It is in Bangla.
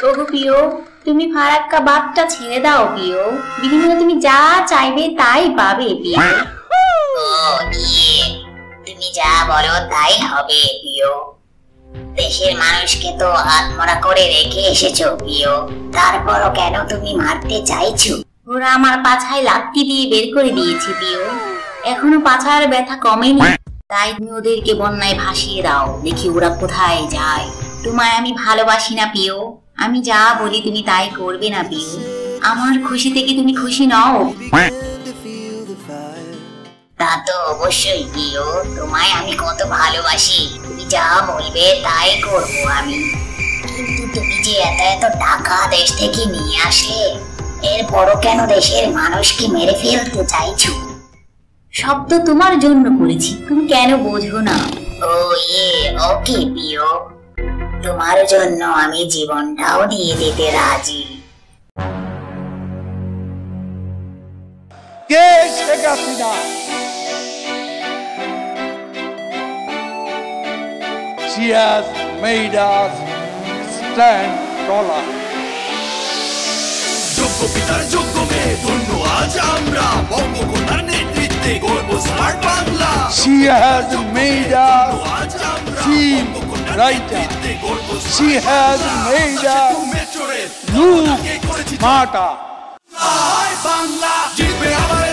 ওগো প্রিয়, তুমি ফারাক্কা বাদটা ছেড়ে দাও প্রিয়। বিভিন্ন তুমি যা চাইবে তাই পাবে প্রিয়। ও ইয়ে, তুমি যা বলো তাই হবে প্রিয়। দেশের মানুষকে তো আত্মরা করে রেখে এসেছো প্রিয়, তারপরও কেন তুমি মারতে চাইছো? ওরা আমার পাছায় লাথি দিয়ে বের করে দিয়েছে প্রিয়, এখনো পাছার ব্যথা কমেনি। তাই তুমি ওদেরকে বন্যায় ভাসিয়ে দাও, দেখি ওরা কোথায় যায়। তোমায় আমি ভালোবাসি না প্রিয়, আমি যা বলি তুমি তাই করবে না প্রিয়। আমার খুশি থেকে তুমি খুশি নও। তা তো অবশ্যই প্রিয়, তোমায় আমি কত ভালোবাসি, তুমি যা বলবে তাই করবো আমি। কিন্তু তুমি যে এত এত টাকা দেশ থেকে নিয়ে আসলে, এরপরও কেন দেশের মানুষকে মেরে ফেলতে চাইছো? সব তো তোমার জন্য করেছি, তুমি কেন বোঝো না? ও ইয়ে, ওকে প্রিয়, তোমার জন্য আমি জীবনটাও দিয়ে দিতে রাজি। কে Sheikh Hasina? She has made us stand taller. যোগ্য পিতার যোগ্য মেয়ে ধন্য আজ আমরা, বঙ্গকন্যার নেতৃত্বে গর্ব smart Bangla. She has made us seem brighter. She has made us look smarter. Bangla জিতবে আবার